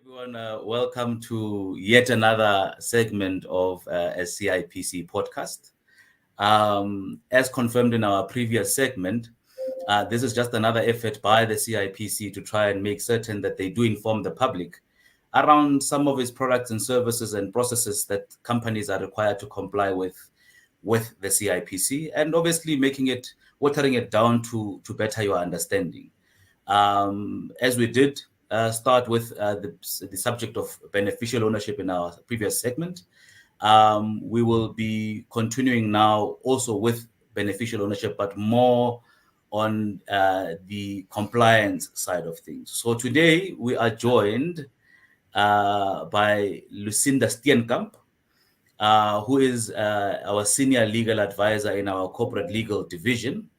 everyone. Welcome to yet another segment of a CIPC podcast. As confirmed in our previous segment, this is just another effort by the CIPC to try and make certain that they do inform the public around some of its products and services and processes that companies are required to comply with the CIPC, and obviously watering it down to better your understanding. As we did start with the subject of beneficial ownership in our previous segment, we will be continuing now also with beneficial ownership, but more on the compliance side of things. So today we are joined by Lucinda Steenkamp, who is our senior legal advisor in our corporate legal division.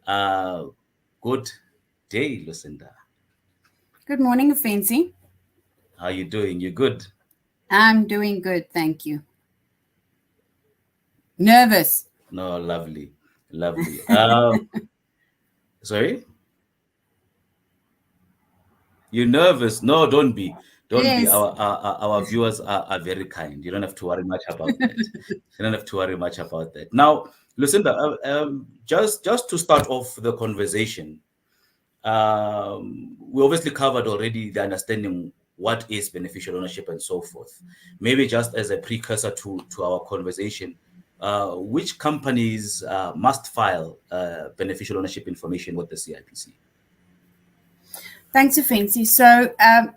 Good day, Lucinda. Good morning, Fancy. How are you doing? You good? I'm doing good, thank you. Nervous. No, lovely. Sorry? You're nervous? No, don't be. Don't be. Yes. Our viewers are very kind. You don't have to worry much about that. You don't have to worry much about that. Now, Lucinda, just to start off the conversation, we obviously covered already the understanding what is beneficial ownership and so forth. Maybe just as a precursor to our conversation, which companies must file beneficial ownership information with the CIPC? Thanks, Fancy. So,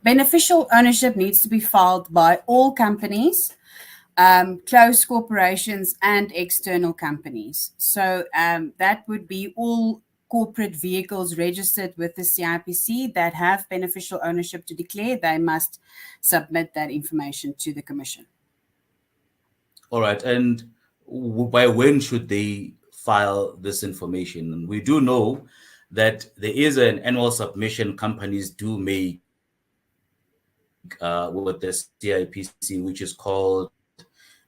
beneficial ownership needs to be filed by all companies, closed corporations, and external companies. So, that would be all corporate vehicles registered with the CIPC that have beneficial ownership to declare. They must submit that information to the Commission. All right. And by when should they file this information? And we do know that there is an annual submission companies do make with the CIPC, which is called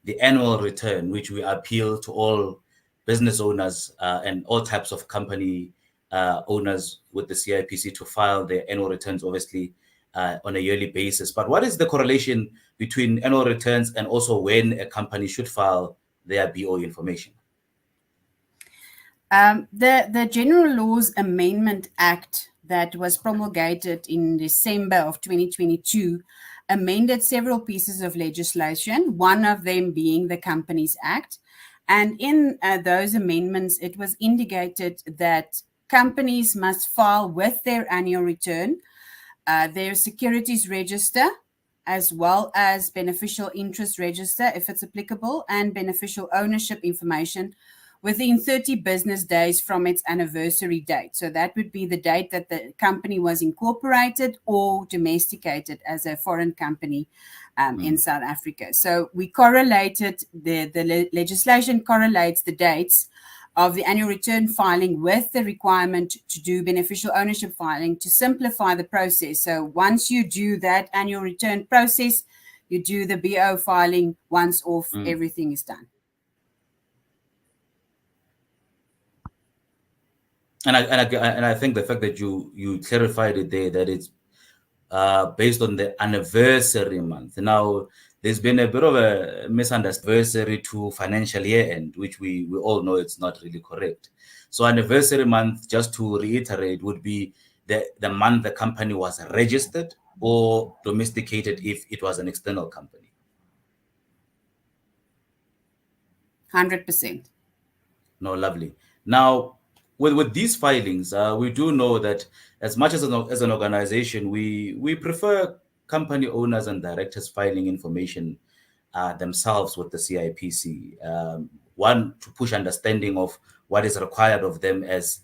the annual return, which we appeal to all business owners and all types of company owners with the CIPC to file their annual returns, obviously, on a yearly basis. But what is the correlation between annual returns and also when a company should file their BO information? The General Laws Amendment Act that was promulgated in December of 2022 amended several pieces of legislation, one of them being the Companies Act. And in those amendments, it was indicated that companies must file with their annual return their securities register, as well as beneficial interest register, if it's applicable, and beneficial ownership information within 30 business days from its anniversary date. So that would be the date that the company was incorporated or domesticated as a foreign company in South Africa. So we correlated, the legislation correlates the dates of the annual return filing with the requirement to do beneficial ownership filing to simplify the process. So once you do that annual return process, you do the BO filing once off, everything is done. And I think the fact that you clarified it there, that it's based on the anniversary month. Now, there's been a bit of a misunderstanding to financial year end, which we all know it's not really correct. So anniversary month, just to reiterate, would be the month the company was registered or domesticated if it was an external company. 100%. No, lovely. Now, with these filings, we do know that as much as an organization, we prefer company owners and directors filing information themselves with the CIPC. One, to push understanding of what is required of them as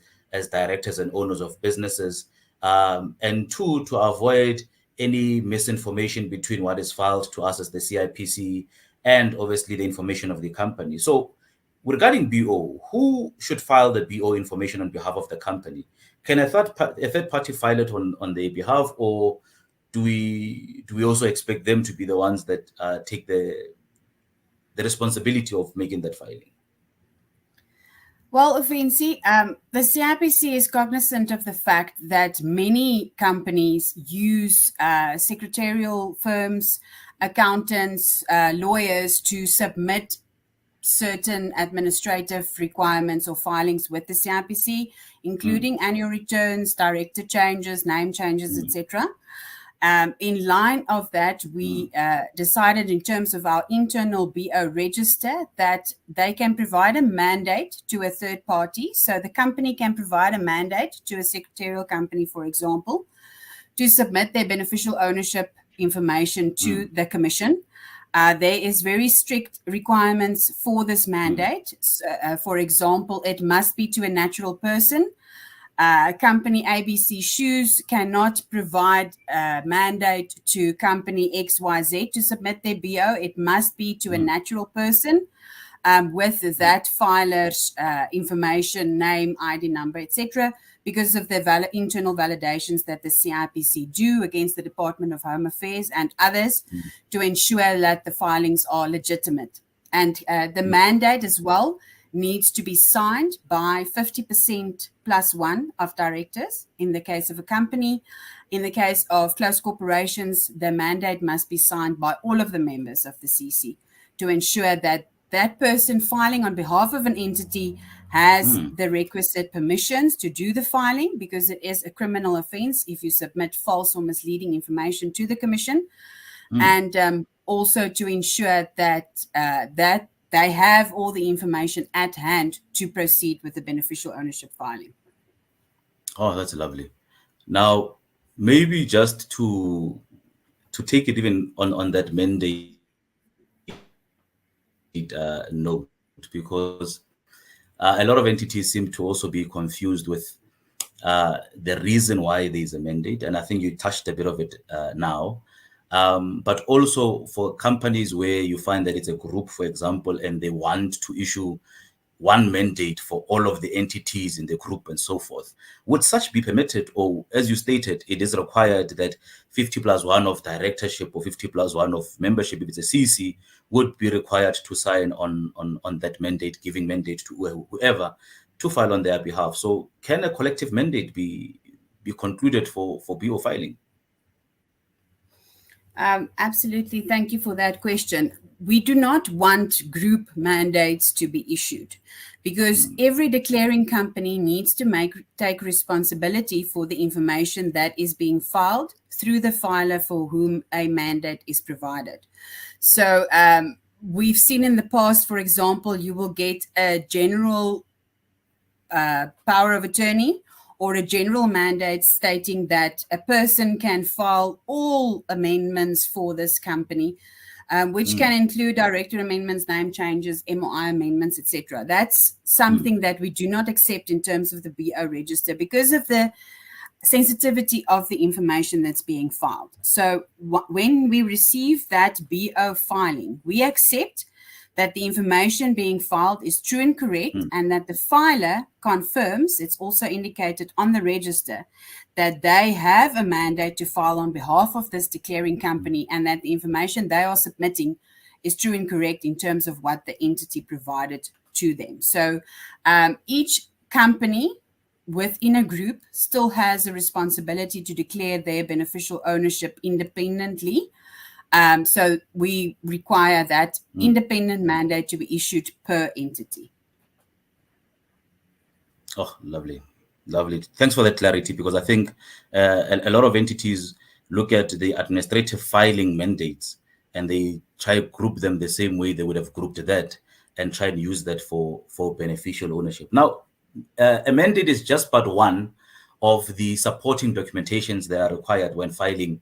directors and owners of businesses, and two, to avoid any misinformation between what is filed to us as the CIPC and obviously the information of the company. So, regarding BO, who should file the BO information on behalf of the company? Can a third party file it on their behalf, or do we also expect them to be the ones that take the responsibility of making that filing? Well, Vinci, the CIPC is cognizant of the fact that many companies use secretarial firms, accountants, lawyers to submit certain administrative requirements or filings with the CIPC, including annual returns, director changes, name changes, etc. In line of that, we decided in terms of our internal BO register that they can provide a mandate to a third party. So the company can provide a mandate to a secretarial company, for example, to submit their beneficial ownership information to the commission. There is very strict requirements for this mandate. For example, it must be to a natural person. Company ABC Shoes cannot provide a mandate to company XYZ to submit their BO. It must be to a natural person with that filer's information, name, ID number, etc., because of the internal validations that the CIPC do against the Department of Home Affairs and others to ensure that the filings are legitimate. And the mandate as well needs to be signed by 50% plus one of directors in the case of a company. In the case of closed corporations, the mandate must be signed by all of the members of the CC to ensure that that person filing on behalf of an entity has the requisite permissions to do the filing, because it is a criminal offense if you submit false or misleading information to the commission, and also to ensure that that they have all the information at hand to proceed with the beneficial ownership filing. Oh, that's lovely. Now, maybe just to take it even on that mandate note, because a lot of entities seem to also be confused with the reason why there is a mandate, and I think you touched a bit of it now. But also for companies where you find that it's a group, for example, and they want to issue one mandate for all of the entities in the group and so forth. Would such be permitted, or as you stated, it is required that 50 plus 1 of directorship or 50 plus 1 of membership, if it's a CC, would be required to sign on that mandate, giving mandate to whoever to file on their behalf? So can a collective mandate be concluded for BO filing? Absolutely. Thank you for that question. We do not want group mandates to be issued because every declaring company needs to take responsibility for the information that is being filed through the filer for whom a mandate is provided. So we've seen in the past, for example, you will get a general power of attorney or a general mandate stating that a person can file all amendments for this company, which can include director amendments, name changes, MOI amendments, etc. That's something that we do not accept in terms of the BO register because of the sensitivity of the information that's being filed. So when we receive that BO filing, we accept that the information being filed is true and correct, and that the filer confirms, it's also indicated on the register, that they have a mandate to file on behalf of this declaring company, and that the information they are submitting is true and correct in terms of what the entity provided to them. So each company within a group still has a responsibility to declare their beneficial ownership independently. So we require that independent mandate to be issued per entity. Oh, lovely. Lovely. Thanks for that clarity, because I think a lot of entities look at the administrative filing mandates and they try to group them the same way they would have grouped that and try and use that for beneficial ownership. Now, a mandate is just but one of the supporting documentations that are required when filing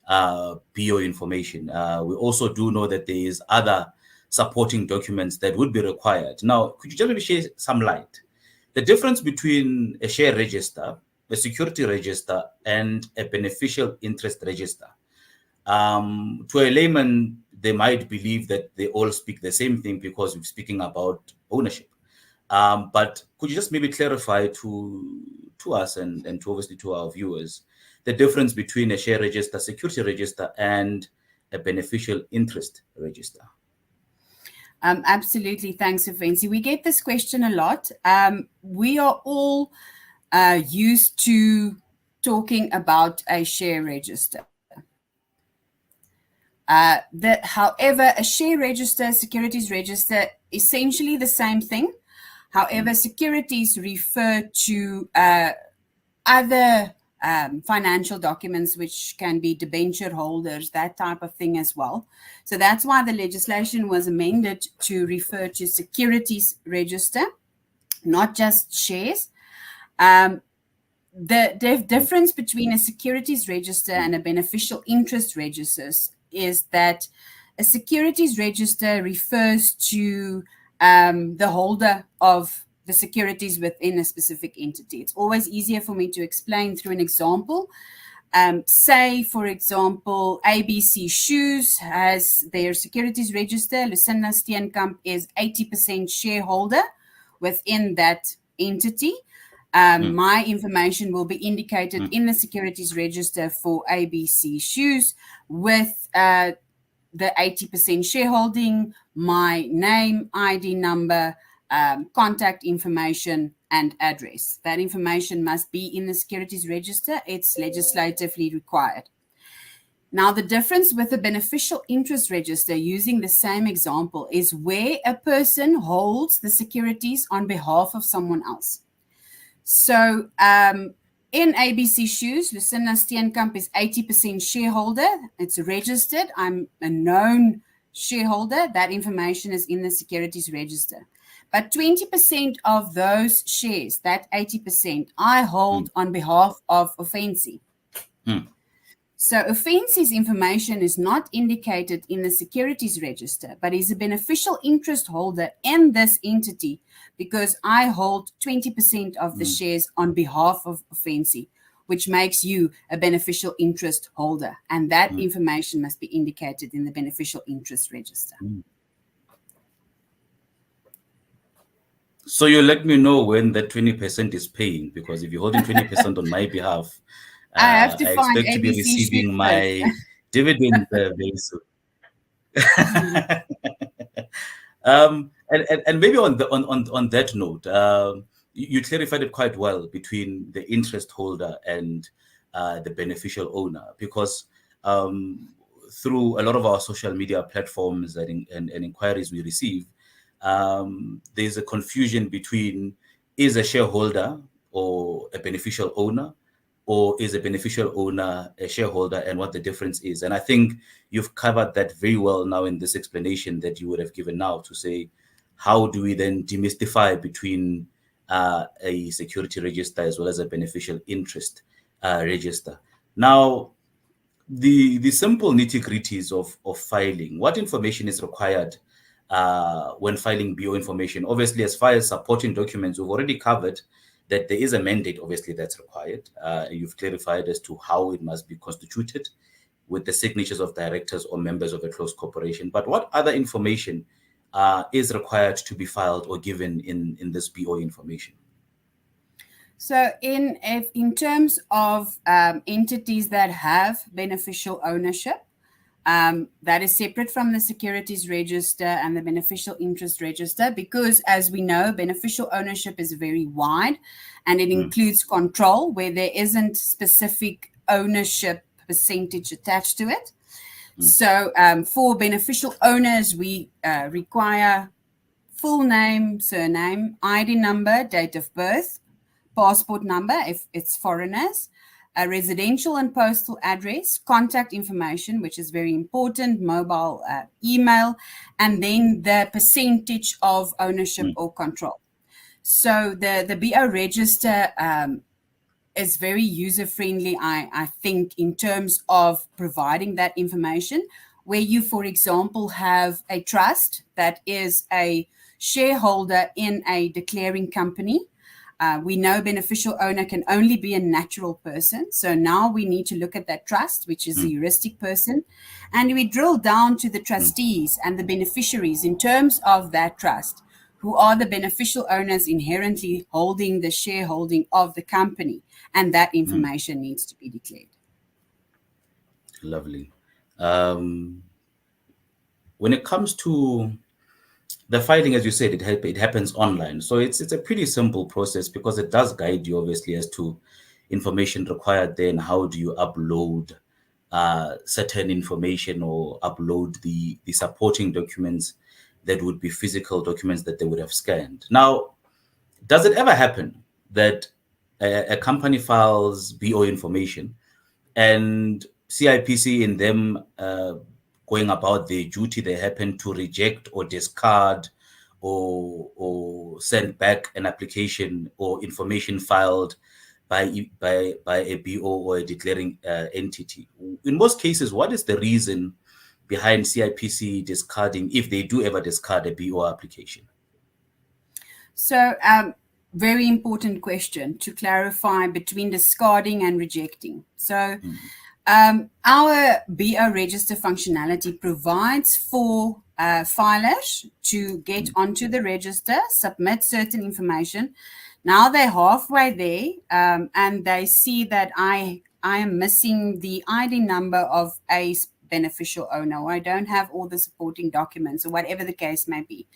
BO information. We also do know that there is other supporting documents that would be required. Now, could you just maybe share some light? The difference between a share register, a security register, and a beneficial interest register. To a layman, they might believe that they all speak the same thing because we're speaking about ownership. But could you just maybe clarify to us and to obviously to our viewers the difference between a share register, security register, and a beneficial interest register? Absolutely. Thanks, Offensi. We get this question a lot. We are all used to talking about a share register. However, a share register, securities register, essentially the same thing. However, securities refer to other financial documents, which can be debenture holders, that type of thing as well. So that's why the legislation was amended to refer to securities register, not just shares. The difference between a securities register and a beneficial interest register is that a securities register refers to the holder of the securities within a specific entity. It's always easier for me to explain through an example. Say, for example, ABC Shoes has their securities register. Lucinda Steenkamp is 80% shareholder within that entity. My information will be indicated in the securities register for ABC Shoes with the 80% shareholding, my name, ID number, contact information, and address. That information must be in the securities register. It's legislatively required. Now, the difference with the beneficial interest register, using the same example, is where a person holds the securities on behalf of someone else. So in ABC Shoes, Lucinda Steenkamp is 80% shareholder. It's registered. I'm a known shareholder. That information is in the securities register. But 20% of those shares, that 80%, I hold on behalf of Offensi. So Offensi's information is not indicated in the securities register, but is a beneficial interest holder in this entity because I hold 20% of the shares on behalf of Offensi, which makes you a beneficial interest holder. And that information must be indicated in the beneficial interest register. So you let me know when that 20% is paying, because if you're holding 20% on my behalf, I have to I find expect to be ABC receiving Shoes my dividend very soon. And maybe on that note, you clarified it quite well between the interest holder and the beneficial owner, because through a lot of our social media platforms and inquiries we receive, there's a confusion between is a shareholder or a beneficial owner, or is a beneficial owner a shareholder, and what the difference is. And I think you've covered that very well now in this explanation that you would have given now, to say, how do we then demystify between a security register as well as a beneficial interest register? Now, the simple nitty-gritties of filing, what information is required when filing BO information? Obviously, as far as supporting documents, we've already covered that there is a mandate, obviously, that's required. You've clarified as to how it must be constituted with the signatures of directors or members of a close corporation. But what other information is required to be filed or given in this BO information? So in terms of entities that have beneficial ownership, that is separate from the securities register and the beneficial interest register, because as we know, beneficial ownership is very wide and it includes control where there isn't specific ownership percentage attached to it. So for beneficial owners, we require full name, surname, ID number, date of birth, passport number if it's foreigners, a residential and postal address, contact information, which is very important, mobile, email, and then the percentage of ownership or control. So the BO register is very user-friendly, I think, in terms of providing that information, where you, for example, have a trust that is a shareholder in a declaring company. We know beneficial owner can only be a natural person. So now we need to look at that trust, which is a heuristic person. And we drill down to the trustees and the beneficiaries in terms of that trust, who are the beneficial owners inherently holding the shareholding of the company. And that information needs to be declared. Lovely. When it comes to the filing, as you said, it happens online. So it's a pretty simple process because it does guide you obviously as to information required there and how do you upload certain information or upload the supporting documents that would be physical documents that they would have scanned. Now, does it ever happen that a company files BO information and CIPC in them going about their duty, they happen to reject or discard or send back an application or information filed by a BO or a declaring entity? In most cases, what is the reason behind CIPC discarding, if they do ever discard a BO application? So, very important question to clarify between discarding and rejecting. So, our BO register functionality provides for filers to get onto the register, submit certain information. Now they're halfway there, and they see that I am missing the ID number of a beneficial owner, or I don't have all the supporting documents, or whatever the case may be.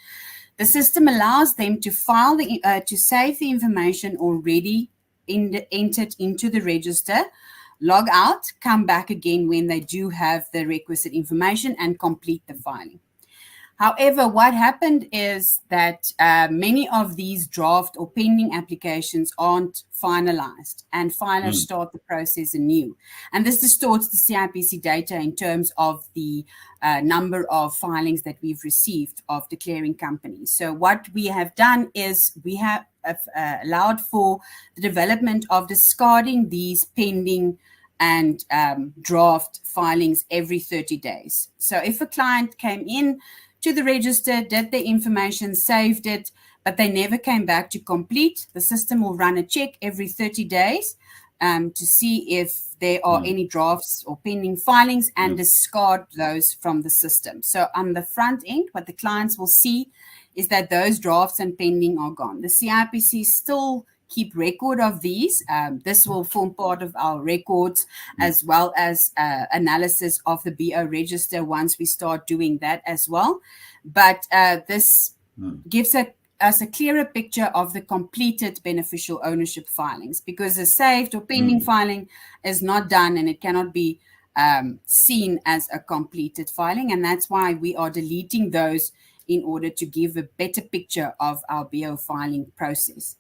The system allows them to file to save the information already entered into the register, log out, come back again when they do have the requisite information, and complete the filing. However, what happened is that many of these draft or pending applications aren't finalized, and filers start the process anew. And this distorts the CIPC data in terms of the number of filings that we've received of declaring companies. So what we have done is we have allowed for the development of discarding these pending and draft filings every 30 days. So if a client came in to the register, did the information, saved it, but they never came back to complete, the system will run a check every 30 days to see if there are any drafts or pending filings and discard those from the system. So on the front end, what the clients will see is that those drafts and pending are gone. The CIPC still keep record of these. This will form part of our records as well as analysis of the BO register once we start doing that as well. But this gives us a clearer picture of the completed beneficial ownership filings, because a saved or pending filing is not done and it cannot be seen as a completed filing. And that's why we are deleting those in order to give a better picture of our BO filing process.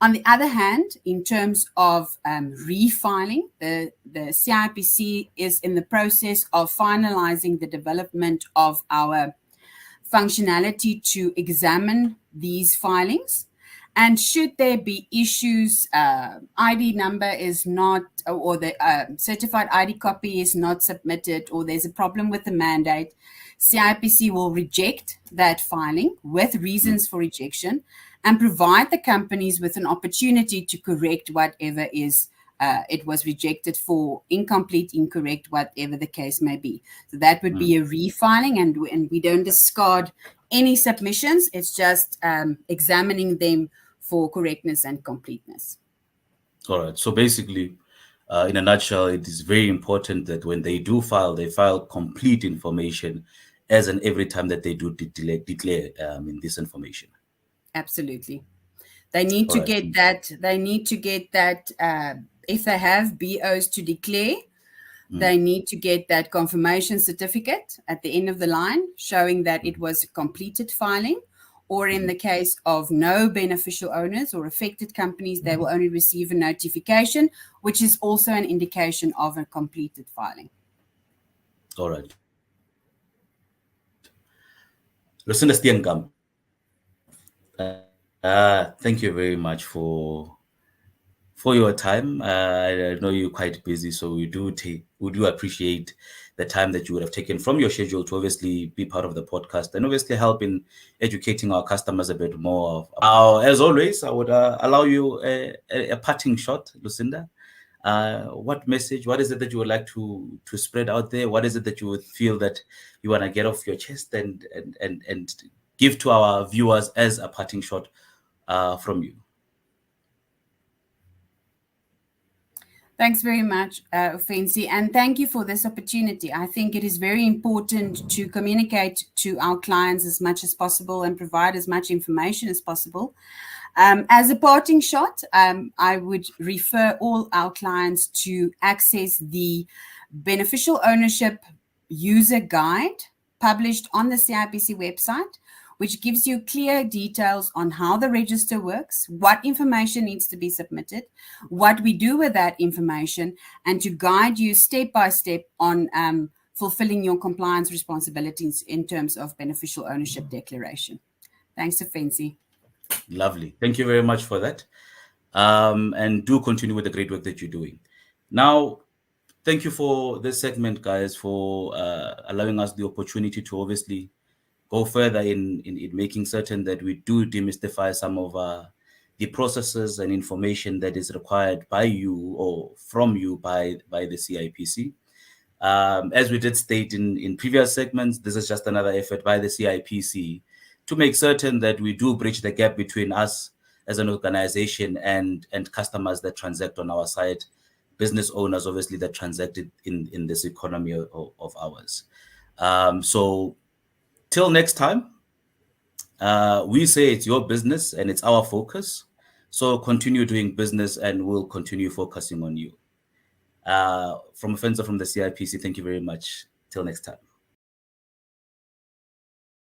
On the other hand, in terms of refiling, the CIPC is in the process of finalizing the development of our functionality to examine these filings. And should there be issues, ID number is not, or the certified ID copy is not submitted, or there's a problem with the mandate, CIPC will reject that filing with reasons for rejection and provide the companies with an opportunity to correct whatever is it was rejected for, incomplete, incorrect, whatever the case may be. So that would be a refiling, and we don't discard any submissions. It's just examining them for correctness and completeness. All right. So basically, in a nutshell, it is very important that when they do file, they file complete information as in every time that they do declare in this information. Absolutely. They need to get that. They need to get that. If they have BOs to declare, they need to get that confirmation certificate at the end of the line showing that it was a completed filing. Or in the case of no beneficial owners or affected companies, they will only receive a notification, which is also an indication of a completed filing. All right. Lucinda Steenkamp, thank you very much for your time. I know you're quite busy, so we do appreciate the time that you would have taken from your schedule to obviously be part of the podcast and obviously help in educating our customers a bit more. As always, I would allow you a parting shot, Lucinda. What message, what is it that you would like to spread out there? What is it that you would feel that you want to get off your chest and give to our viewers as a parting shot from you? Thanks very much, Fancy, and thank you for this opportunity. I think it is very important to communicate to our clients as much as possible and provide as much information as possible. As a parting shot, I would refer all our clients to access the Beneficial Ownership User Guide published on the CIPC website, which gives you clear details on how the register works, what information needs to be submitted, what we do with that information, and to guide you step by step on fulfilling your compliance responsibilities in terms of beneficial ownership declaration. Thanks, Fancy. Lovely. Thank you very much for that. And do continue with the great work that you're doing. Now, thank you for this segment, guys, for allowing us the opportunity to obviously go further in making certain that we do demystify some of the processes and information that is required by you or from you by the CIPC. As we did state in previous segments, this is just another effort by the CIPC to make certain that we do bridge the gap between us as an organization and customers that transact on our side, business owners, obviously, that transacted in this economy of ours. So till next time, we say it's your business and it's our focus. So continue doing business and we'll continue focusing on you. From Offensive from the CIPC, thank you very much. Till next time.